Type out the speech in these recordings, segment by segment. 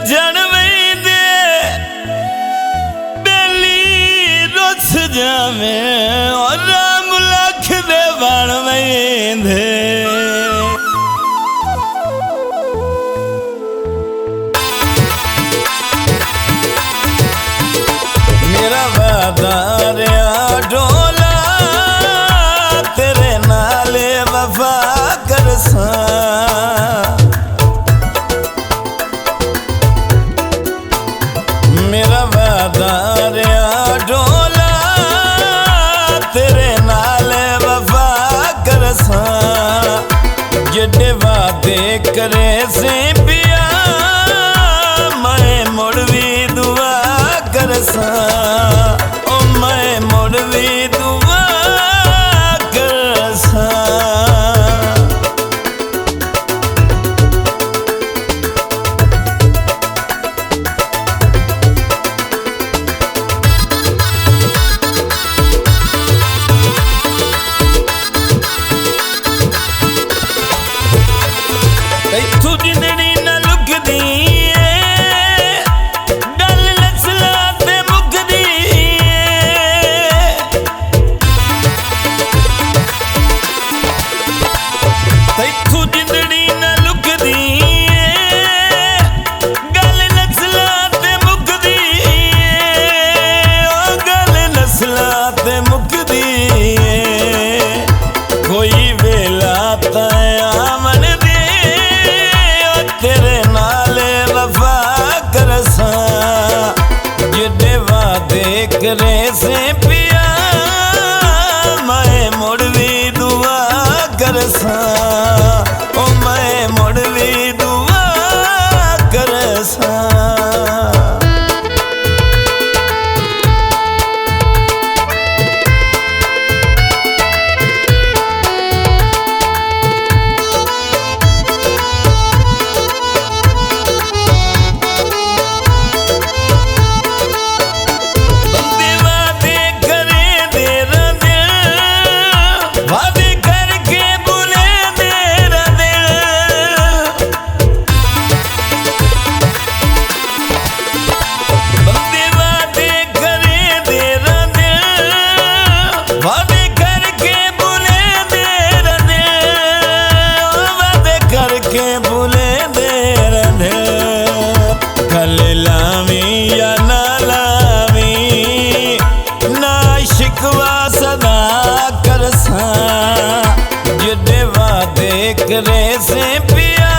जनवे बेली रुस जावे और राम लख दे बनवे मेरा वादा रहा ढोला तेरे नाले वफा करसा मेरा वादा रहा ढोला तेरे नाले वफा करसा जिड्डे वादे करे से पिया मैं मुड़ भी दुआ करसा ओ मैं मुड़ भी दुआ करसा तू जिंदड़ी न लुकदी गल नस्ला ते मुकदी तू जिंदड़ी न लुकदी गल नस्ला ते मुकदी ओ गल नस्ला ते मुकदी कोई वेला ताया मन तेरे नाले वफा करसा जिड्डे वादे करे से पिया मैं मुड़ भी दुआ करसा ओ मैं मुड़ भी दुआ करसा वादे करके बुले देर वादे करके बुले देर गल लावी या ना लावी ना शिकवा सदा करसा जिड्डे वादे करे से पिया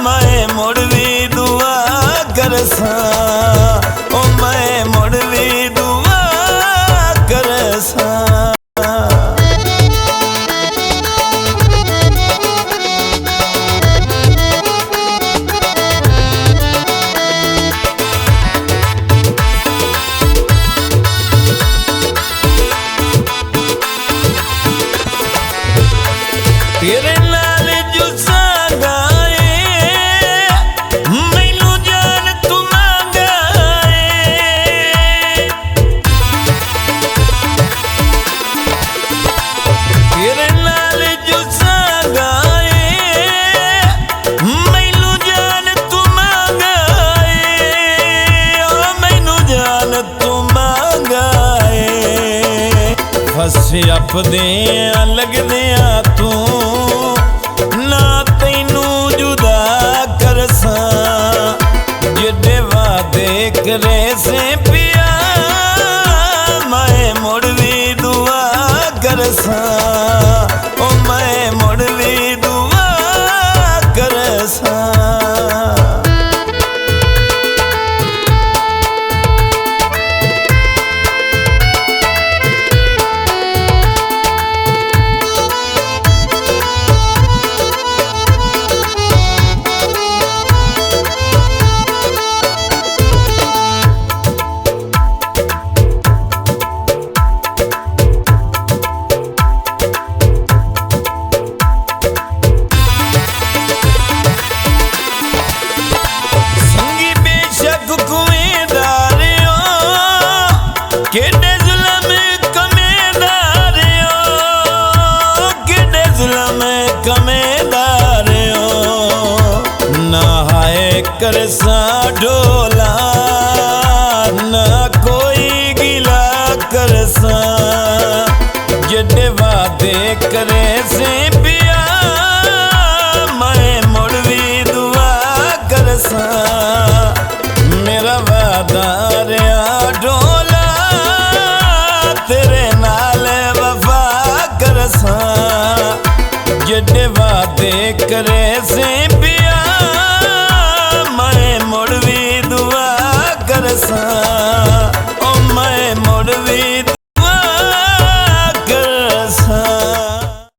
मैं मुड़ भी दुआ करसा ओ मैं मुड़ भी दुआ करसा तेरे नाल जुसा गाए मैनू जान तू मांगाए तेरे नाल जुसा गाए मैनू जान तू मांगाए ओ मैनू जान तू मांगाए फस अपदे लगदे तू ना तैनू जुदा करसा जिड्डे वादे करे से पिया मैं मुड़ भी दुआ करसा ओ मैं मुड़ भी दुआ करसा करसा ढोला ना कोई गिला करसा जेडे वादे करे से पिया मैं मुड़ भी दुआ करसा मेरा वादा रहा ढोला तेरे नाल वफा करसा जेडे वादे करे से पिया मैं मुड़ भी दुआ करसा।